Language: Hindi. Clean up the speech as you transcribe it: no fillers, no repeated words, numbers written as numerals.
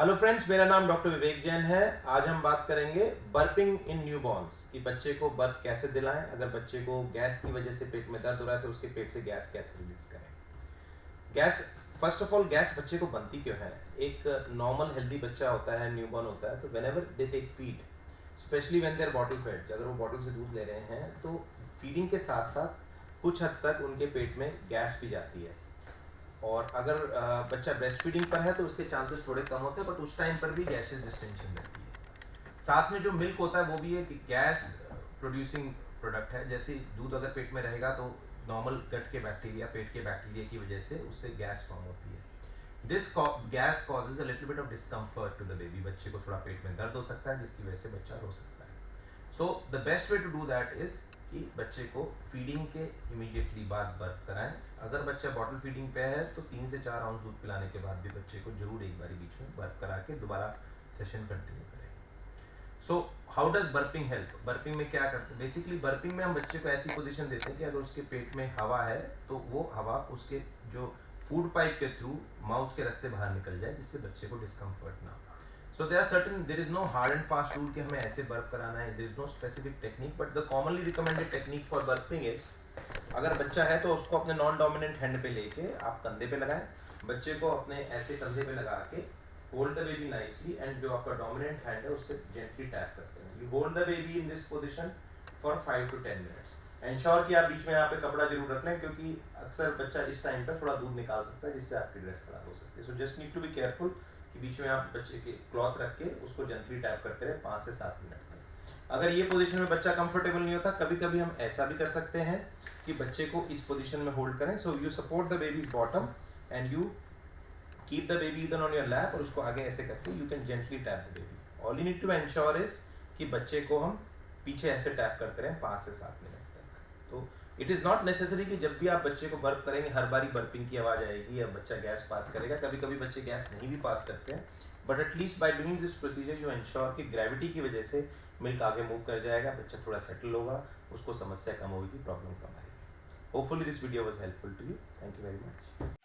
हेलो फ्रेंड्स, मेरा नाम डॉक्टर विवेक जैन है। आज हम बात करेंगे बर्पिंग इन न्यूबॉर्न्स कि बच्चे को बर्प कैसे दिलाएं। अगर बच्चे को गैस की वजह से पेट में दर्द हो रहा है तो उसके पेट से गैस कैसे रिलीज करें। Gas, first of all, gas बच्चे को बनती क्यों है? एक नॉर्मल हेल्दी बच्चा होता है, न्यूबॉर्न होता है, तो whenever they take feed, specially when they are bottle fed, अगर वो बॉटल से दूध ले रहे हैं तो फीडिंग के साथ साथ कुछ हद तक उनके पेट में गैस भी जाती है। और अगर बच्चा ब्रेस्ट फीडिंग पर है तो उसके चांसेस थोड़े कम होते हैं, बट उस टाइम पर भी गैसेस डिस्टेंशन रहती है। साथ में जो मिल्क होता है वो भी एक गैस प्रोड्यूसिंग प्रोडक्ट है। जैसे दूध अगर पेट में रहेगा तो नॉर्मल गट के बैक्टीरिया, पेट के बैक्टीरिया की वजह से उससे गैस फॉर्म होती है। This gas causes a little bit of discomfort to the baby. बच्चे को थोड़ा पेट में दर्द हो सकता है जिसकी वजह से बच्चा रो सकता है। So the best way to do that is कि बच्चे को फीडिंग के इमीडिएटली बाद बर्प कराएं। अगर बच्चा बॉटल फीडिंग पे है तो 3 से 4 आउंस दूध पिलाने के बाद भी बच्चे को जरूर एक बारी बीच में बर्प करा के दोबारा सेशन कंटिन्यू करें। So how does burping help? Burping में क्या करते हैं? बेसिकली बर्पिंग में हम बच्चे को ऐसी पोजीशन देते हैं कि अगर उसके पेट में हवा है तो वो हवा उसके जो फूड पाइप के थ्रू माउथ के रास्ते बाहर निकल जाए, जिससे बच्चे को डिस्कम्फर्ट ना हो। So there is no hard and fast rule कि हमें ऐसे बर्प कराना है। there is no specific technique, but the commonly recommended technique for burping is, अगर बच्चा है तो उसको अपने नॉन डोमिनेंट हैंड पे लेके आप कंधे पे लगाएं। बच्चे को अपने ऐसे कंधे पे लगा के hold the baby nicely, and जो आपका डोमिनेंट हैंड है उससे जेंटली टैप करते हैं। You hold the baby in this position for 5 to 10 minutes। Ensure कि आप बीच में यहाँ पे कपड़ा जरूर रख लें, क्योंकि अक्सर बच्चा इस टाइम पर थोड़ा दूध निकाल सकता है जिससे आपकी ड्रेस खराब हो सकती है। So just need to be careful कि बीच में आप बच्चे के क्लॉथ रख के उसको जेंटली टैप करते रहे 5 से 7 मिनट तक। अगर ये पोजीशन में बच्चा कंफर्टेबल नहीं होता, कभी कभी हम ऐसा भी कर सकते हैं कि बच्चे को इस पोजीशन में होल्ड करें। So you support the baby's bottom and you keep the baby इधर ऑन योर लैप, और उसको आगे ऐसे करके you can gently tap the baby. All you need to ensure is कि बच्चे को हम पीछे ऐसे टैप करते रहें 5 से 7 मिनट तक। तो इट इज़ नॉट नेसेसरी कि जब भी आप बच्चे को बर्प करेंगे हर बारी बर्पिंग की आवाज़ आएगी या बच्चा गैस पास करेगा। कभी कभी बच्चे गैस नहीं भी पास करते हैं, but at least by doing this procedure you ensure कि ग्रेविटी की वजह से मिल्क आगे मूव कर जाएगा, बच्चा थोड़ा सेटल होगा, उसको समस्या कम होगी, प्रॉब्लम कम आएगी। Hopefully this video was helpful to you. Thank you very much.